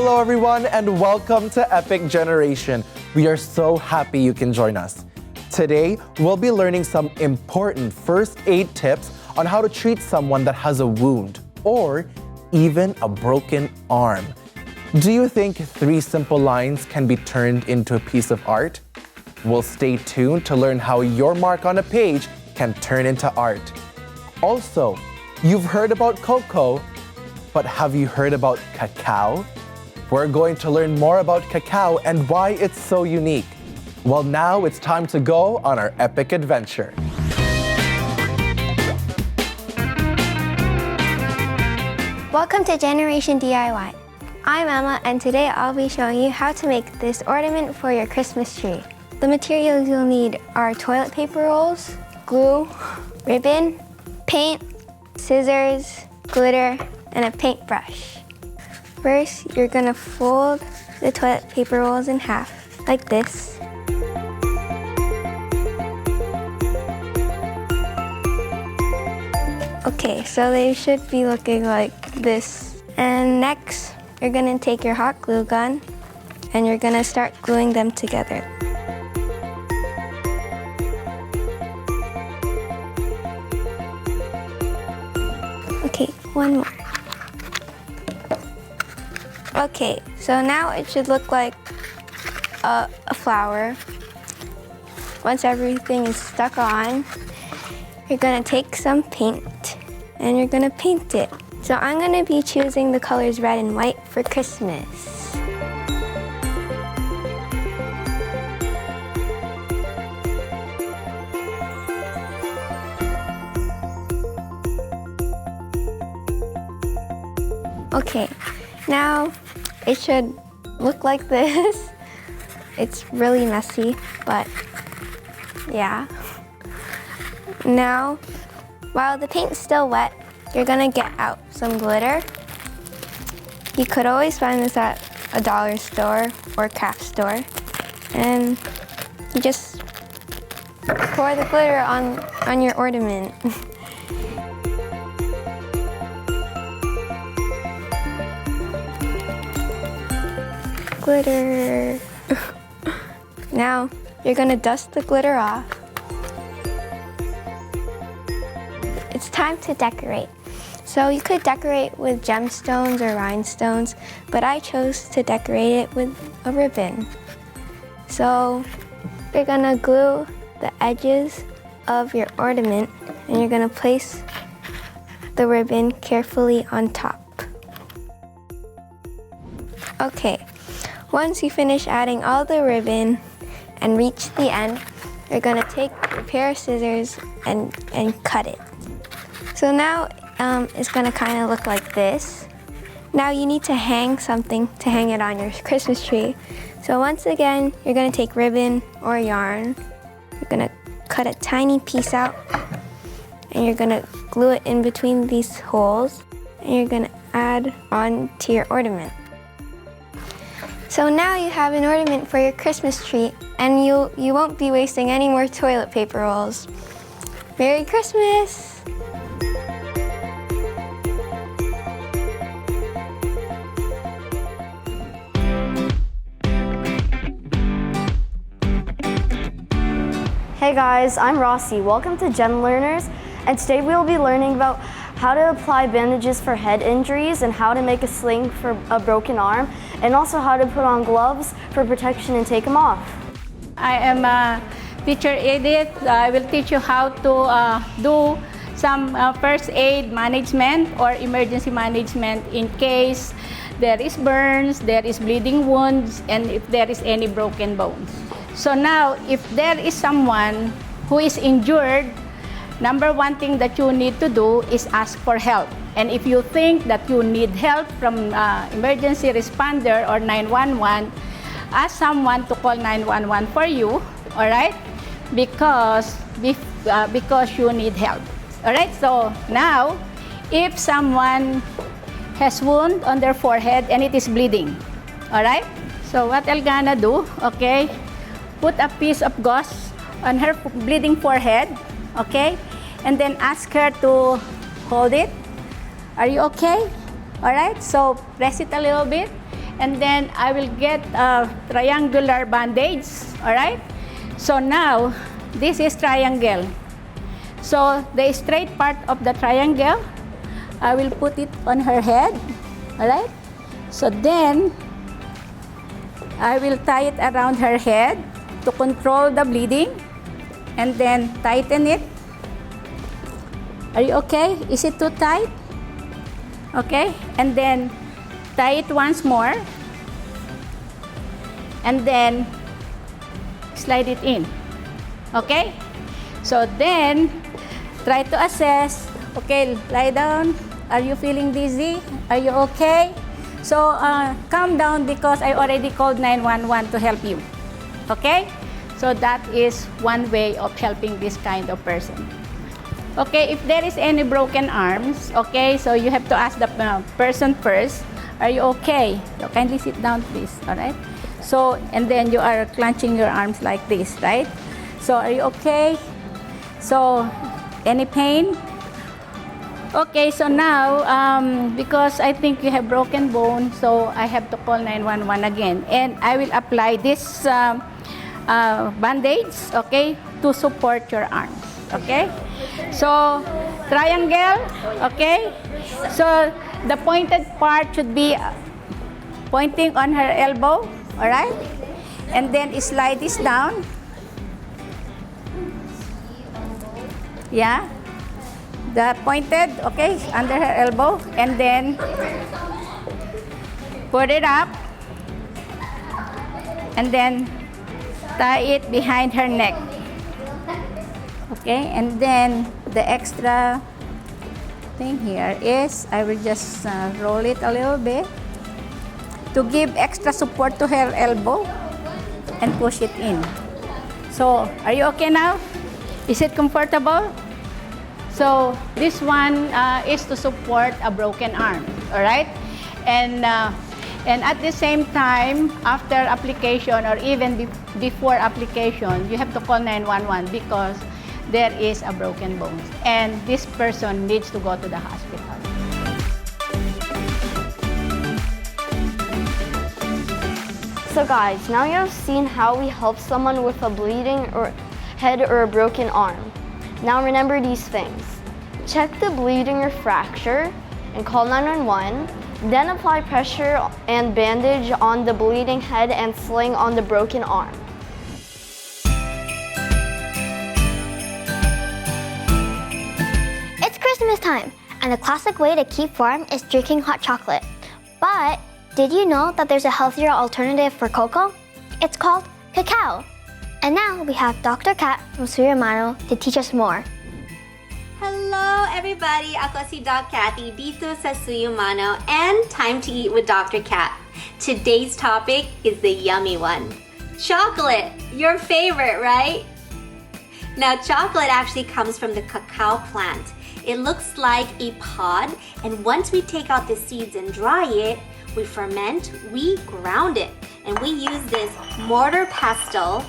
Hello everyone and welcome to Epic Generation. We are so happy you can join us. Today, we'll be learning some important first aid tips on how to treat someone that has a wound or even a broken arm. Do you think 3 simple lines can be turned into a piece of art? Well, stay tuned to learn how your mark on a page can turn into art. Also, you've heard about cocoa, but have you heard about cacao? We're going to learn more about cacao and why it's so unique. Well, now it's time to go on our epic adventure. Welcome to Generation DIY. I'm Emma, and today I'll be showing you how to make this ornament for your Christmas tree. The materials you'll need are toilet paper rolls, glue, ribbon, paint, scissors, glitter, and a paintbrush. First, you're gonna fold the toilet paper rolls in half, like this. Okay, so they should be looking like this. And next, you're gonna take your hot glue gun and you're gonna start gluing them together. Okay, one more. Okay, so now it should look like a flower. Once everything is stuck on, you're gonna take some paint and you're gonna paint it. So I'm gonna be choosing the colors red and white for Christmas. Okay, now it should look like this. It's really messy, but yeah. Now, while the paint's still wet, you're gonna get out some glitter. You could always find this at a dollar store or craft store. And you just pour the glitter on your ornament. Glitter. Now, you're gonna dust the glitter off. It's time to decorate. So you could decorate with gemstones or rhinestones, but I chose to decorate it with a ribbon. So you're gonna glue the edges of your ornament and you're gonna place the ribbon carefully on top. Okay, once you finish adding all the ribbon and reach the end, you're gonna take a pair of scissors and cut it. So now it's gonna kind of look like this. Now you need to hang something to hang it on your Christmas tree. So once again, you're gonna take ribbon or yarn. You're gonna cut a tiny piece out and you're gonna glue it in between these holes and you're gonna add on to your ornament. So now you have an ornament for your Christmas tree and you won't be wasting any more toilet paper rolls. Merry Christmas! Hey guys, I'm Rossi. Welcome to Gen Learners, and today we'll be learning about how to apply bandages for head injuries and how to make a sling for a broken arm, and also how to put on gloves for protection and take them off. I am teacher Edith. I will teach you how to do some first aid management or emergency management in case there is burns, there is bleeding wounds, and if there is any broken bones. So now, if there is someone who is injured, number one thing that you need to do is ask for help. And if you think that you need help from emergency responder or 911, ask someone to call 911 for you, all right? Because you need help, all right? So now, if someone has wound on their forehead and it is bleeding, all right? So what I'm gonna do, okay? Put a piece of gauze on her bleeding forehead, okay? And then ask her to hold it. Are you okay? All right, so press it a little bit. and then I will get a triangular bandage, all right? So now, this is triangle. So the straight part of the triangle, I will put it on her head, all right? So then, I will tie it around her head to control the bleeding, and then tighten it. Are you okay? Is it too tight? Okay, and then tie it once more, and then slide it in. Okay, so then try to assess. Okay, lie down. Are you feeling dizzy? Are you okay? So calm down, because I already called 911 to help you. Okay, so that is one way of helping this kind of person. Okay, if there is any broken arms, okay, so you have to ask the person first, are you okay? So kindly sit down, please, all right? So, and then you are clenching your arms like this, right? So, are you okay? So, any pain? Okay, so now, because I think you have broken bone, so I have to call 911 again. And I will apply this bandage, okay, to support your arms, okay? So, triangle, okay? So, the pointed part should be pointing on her elbow, all right? And then slide this down. Yeah? The pointed, okay, under her elbow. And then, put it up. And then, tie it behind her neck. Okay, and then the extra thing here is I will just roll it a little bit to give extra support to her elbow and push it in. So, are you okay now? Is it comfortable? So, this one is to support a broken arm, all right? And at the same time, after application or even before application, you have to call 911 because there is a broken bone, and this person needs to go to the hospital. So guys, now you have seen how we help someone with a bleeding or head or a broken arm. Now remember these things. Check the bleeding or fracture and call 911. Then apply pressure and bandage on the bleeding head and sling on the broken arm. Christmas time, and the classic way to keep warm is drinking hot chocolate. But did you know that there's a healthier alternative for cocoa? It's called cacao. And now we have Dr. Kat from Suyamano to teach us more. Hello everybody! Ako si Doc Cathy dito sa Suyamano, and time to eat with Dr. Kat. Today's topic is the yummy one. Chocolate! Your favorite, right? Now chocolate actually comes from the cacao plant. It looks like a pod, and once we take out the seeds and dry it, we ferment, we ground it, and we use this mortar pestle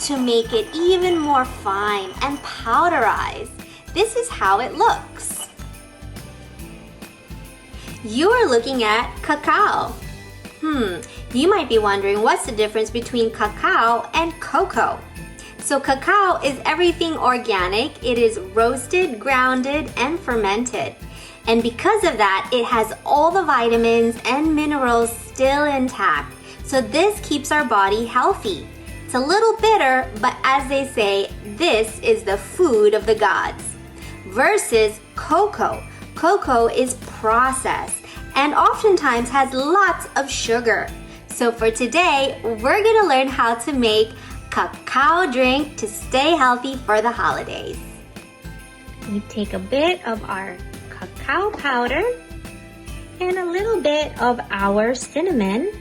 to make it even more fine and powderized. This is how it looks. You are looking at cacao. You might be wondering what's the difference between cacao and cocoa. So cacao is everything organic. It is roasted, grounded, and fermented. And because of that, it has all the vitamins and minerals still intact. So this keeps our body healthy. It's a little bitter, but as they say, this is the food of the gods. Versus cocoa. Cocoa is processed and oftentimes has lots of sugar. So for today, we're gonna learn how to make cacao drink to stay healthy for the holidays. We take a bit of our cacao powder and a little bit of our cinnamon,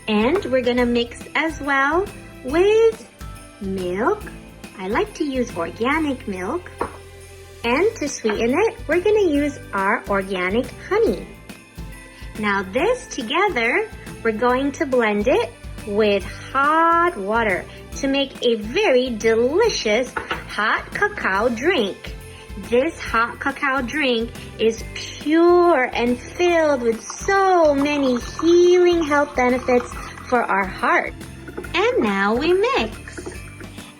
and we're gonna mix as well with milk. I like to use organic milk, and to sweeten it, we're gonna use our organic honey. Now this together, we're going to blend it with hot water to make a very delicious hot cacao drink. This hot cacao drink is pure and filled with so many healing health benefits for our heart. And now we mix.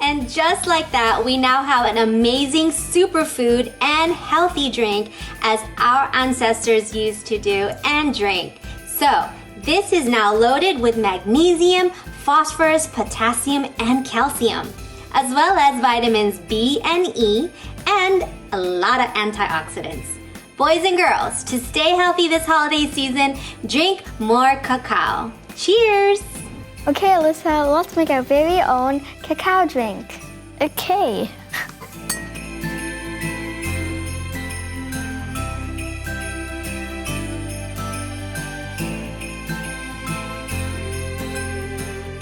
And just like that, we now have an amazing superfood and healthy drink as our ancestors used to do and drink. So, this is now loaded with magnesium, phosphorus, potassium, and calcium, as well as vitamins B and E, and a lot of antioxidants. Boys and girls, to stay healthy this holiday season, drink more cacao. Cheers! Okay, Alyssa, let's make our very own cacao drink. Okay.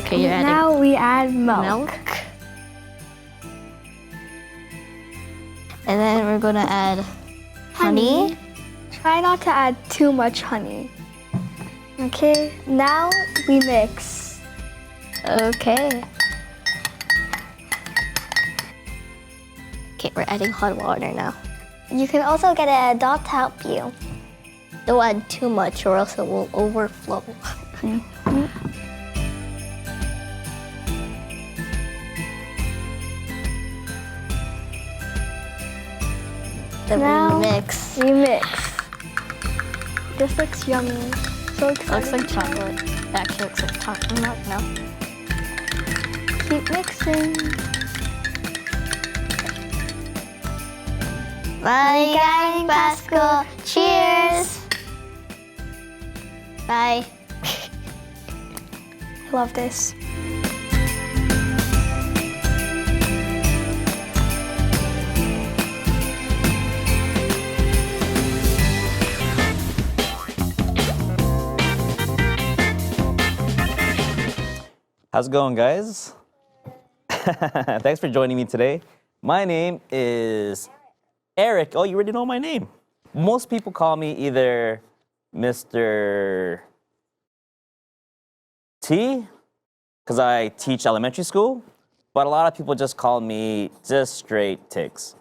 Okay, you're adding Now we add milk. milk. And then we're gonna add honey. Try not to add too much honey. Okay, now we mix. Okay. Okay, we're adding hot water now. You can also get an adult to help you. Don't add too much or else it will overflow. Then Now- we mix. We mix. This looks yummy. So It looks exciting. like chocolate. It actually looks like chocolate milk now. Keep mixing. Maligayang Pasko! Cheers! Bye. I love this. How's it going, guys? Thanks for joining me today. My name is Eric. Oh, you already know my name. Most people call me either Mr. T, because I teach elementary school, but a lot of people just call me just straight Tiggs.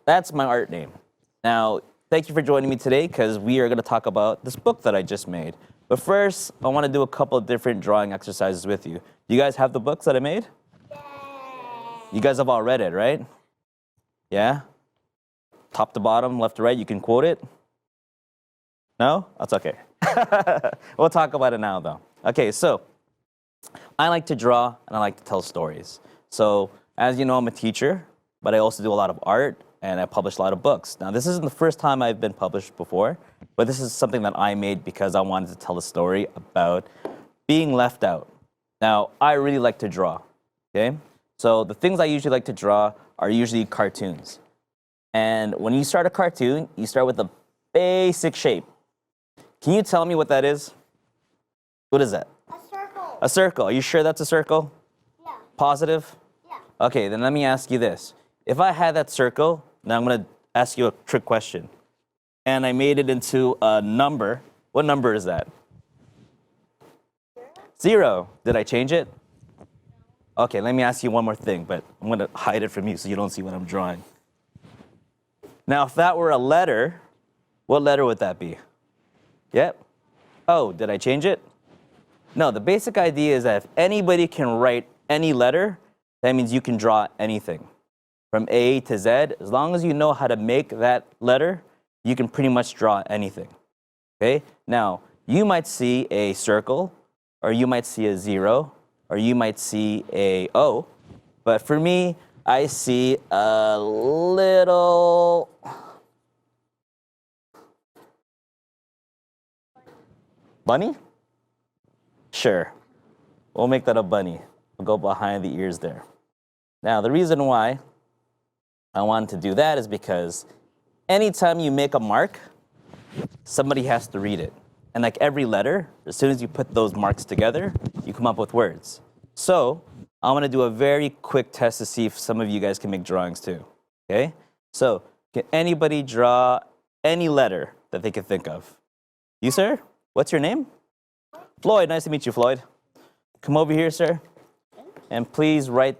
That's my art name. Now, thank you for joining me today because we are going to talk about this book that I just made. But first, I want to do a couple of different drawing exercises with you. You guys have the books that I made? You guys have all read it, right? Yeah? Top to bottom, left to right, you can quote it? No? That's okay. We'll talk about it now, though. Okay, so I like to draw and I like to tell stories. So, as you know, I'm a teacher, but I also do a lot of art and I publish a lot of books. Now, this isn't the first time I've been published before, but this is something that I made because I wanted to tell a story about being left out. Now, I really like to draw, okay? So the things I usually like to draw are usually cartoons. And when you start a cartoon, you start with a basic shape. Can you tell me what that is? What is that? A circle. A circle. Are you sure that's a circle? Yeah. Positive? Yeah. Okay, then let me ask you this. If I had that circle, now I'm going to ask you a trick question. And I made it into a number. What number is that? 0. Did I change it? Okay, let me ask you one more thing, but I'm going to hide it from you so you don't see what I'm drawing. Now, if that were a letter, what letter would that be? Yep. Oh, did I change it? No, the basic idea is that if anybody can write any letter, that means you can draw anything. From A to Z, as long as you know how to make that letter, you can pretty much draw anything. Okay? Now, you might see a circle, or you might see a 0, or you might see a O, but for me, I see a little bunny? Sure. We'll make that a bunny. We'll go behind the ears there. Now, the reason why I wanted to do that is because anytime you make a mark, somebody has to read it. And like every letter, as soon as you put those marks together, you come up with words. So I'm going to do a very quick test to see if some of you guys can make drawings too. Okay? So can anybody draw any letter that they can think of? You, sir? What's your name? Floyd. Nice to meet you, Floyd. Come over here, sir. And please write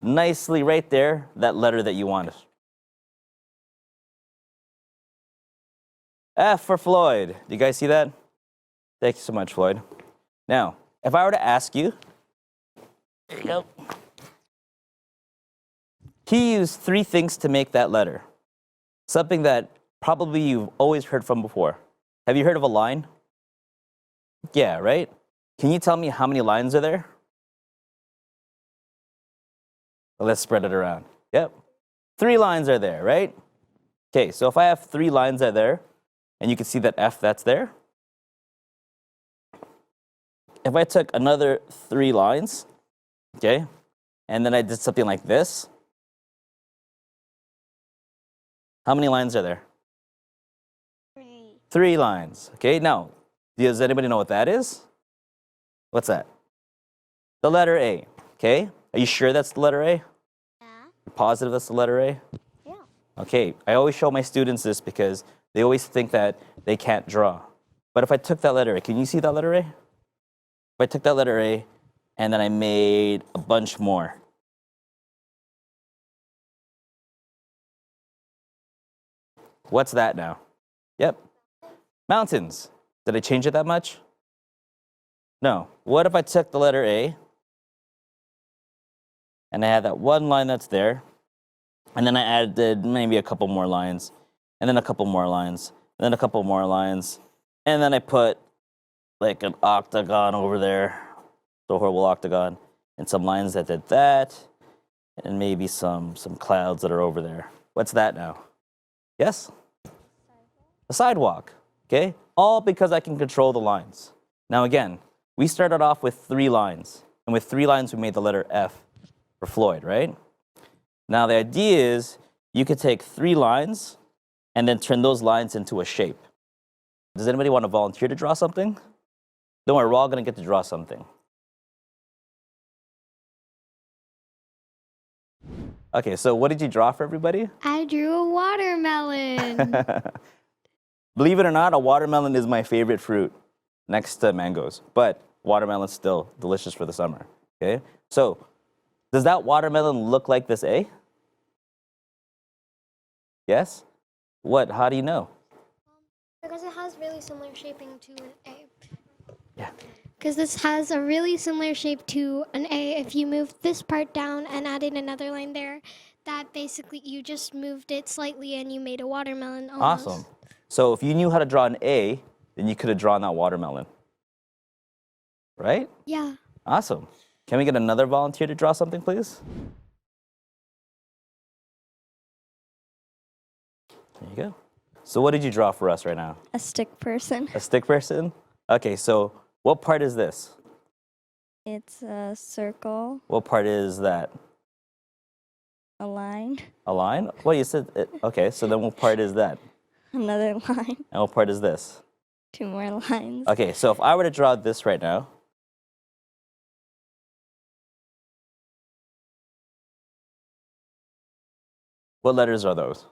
nicely right there that letter that you wanted. F for Floyd. Do you guys see that? Thank you so much, Floyd. Now, if I were to ask you, there you go. He used 3 things to make that letter. Something that probably you've always heard from before. Have you heard of a line? Yeah, right? Can you tell me how many lines are there? Well, let's spread it around. Yep. 3 lines are there, right? Okay, so if I have 3 lines are there, and you can see that F that's there. If I took another 3 lines, okay, and then I did something like this, how many lines are there? 3. 3 lines. Okay, now, does anybody know what that is? What's that? The letter A. Okay, are you sure that's the letter A? Yeah. You're positive that's the letter A? Yeah. Okay, I always show my students this because they always think that they can't draw. But if I took that letter A, can you see that letter A? If I took that letter A and then I made a bunch more. What's that now? Yep. Mountains. Did I change it that much? No. What if I took the letter A and I had that one line that's there, and then I added maybe a couple more lines, and then a couple more lines, and then a couple more lines, and then I put like an octagon over there, the horrible octagon, and some lines that did that, and maybe some clouds that are over there. What's that now? Yes? A sidewalk. Okay? All because I can control the lines. Now again, we started off with 3 lines, and with 3 lines we made the letter F for Floyd, right? Now the idea is you could take 3 lines and then turn those lines into a shape. Does anybody want to volunteer to draw something? Don't worry, we're all going to get to draw something. Okay, so what did you draw for everybody? I drew a watermelon. Believe it or not, a watermelon is my favorite fruit next to mangoes. But watermelon's still delicious for the summer. Okay? So, does that watermelon look like this A? Yes? What? How do you know? Because it has really similar shaping to an A. Yeah. Because this has a really similar shape to an A. If you move this part down and added another line there, that basically you just moved it slightly and you made a watermelon almost. Awesome. So if you knew how to draw an A, then you could have drawn that watermelon. Right? Yeah. Awesome. Can we get another volunteer to draw something, please? There you go. So what did you draw for us right now? A stick person. A stick person? Okay, so what part is this? It's a circle, What part is that? a line, A line? Well, you said it. Okay, so then what part is that? another line, And what part is this? 2 more lines. Okay, so if I were to draw this right now, what letters are those?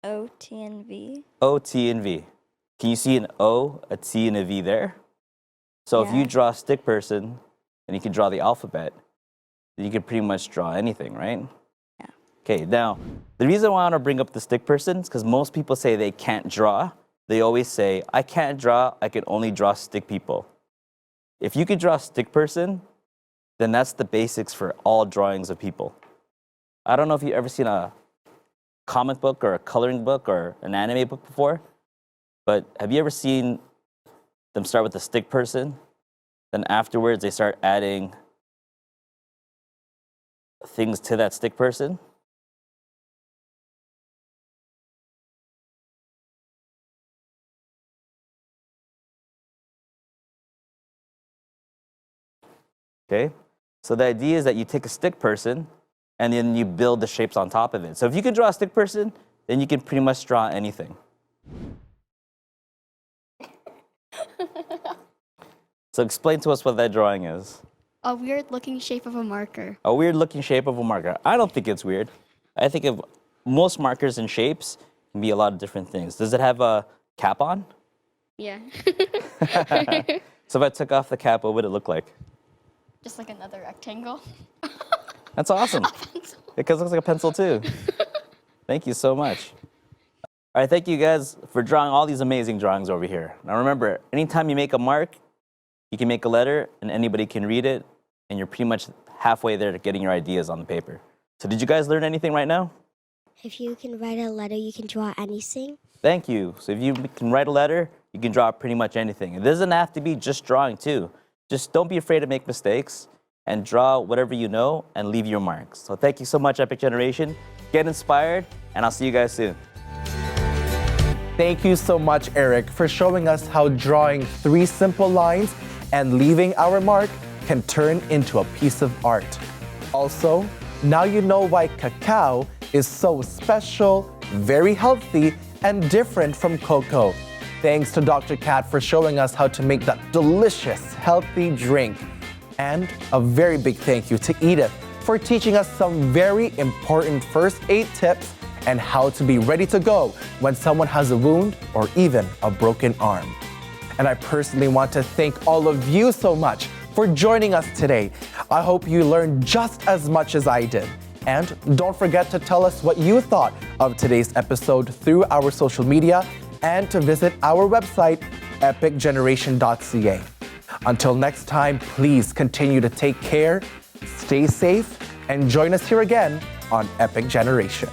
O, T, and V. O, T, and V. Can you see an O, a T, and a V there? So if you Yeah. draw a stick person and you can draw the alphabet, then you can pretty much draw anything, right? Yeah. Okay, now, the reason why I want to bring up the stick person is because most people say they can't draw. They always say, I can't draw, I can only draw stick people. If you could draw a stick person, then that's the basics for all drawings of people. I don't know if you've ever seen a comic book or a coloring book or an anime book before, but have you ever seen them start with a stick person, then afterwards they start adding things to that stick person? Okay, so the idea is that you take a stick person and then you build the shapes on top of it. So if you can draw a stick person, then you can pretty much draw anything. So explain to us what that drawing is. A weird looking shape of a marker. A weird looking shape of a marker. I don't think it's weird. I think of most markers and shapes can be a lot of different things. Does it have a cap on? Yeah. So if I took off the cap, what would it look like? Just like another rectangle. That's awesome. It looks like a pencil too. Thank you so much. All right, thank you guys for drawing all these amazing drawings over here. Now remember, anytime you make a mark, you can make a letter and anybody can read it, and you're pretty much halfway there to getting your ideas on the paper. So did you guys learn anything right now? If you can write a letter, you can draw anything. Thank you. So if you can write a letter, you can draw pretty much anything. It doesn't have to be just drawing too. Just don't be afraid to make mistakes and draw whatever you know and leave your marks. So thank you so much, Epic Generation. Get inspired, and I'll see you guys soon. Thank you so much, Eric, for showing us how drawing 3 simple lines and leaving our mark can turn into a piece of art. Also, now you know why cacao is so special, very healthy, and different from cocoa. Thanks to Dr. Kat for showing us how to make that delicious, healthy drink. And a very big thank you to Edith for teaching us some very important first aid tips and how to be ready to go when someone has a wound or even a broken arm. And I personally want to thank all of you so much for joining us today. I hope you learned just as much as I did. And don't forget to tell us what you thought of today's episode through our social media and to visit our website, epicgeneration.ca. Until next time, please continue to take care, stay safe, and join us here again on Epic Generation.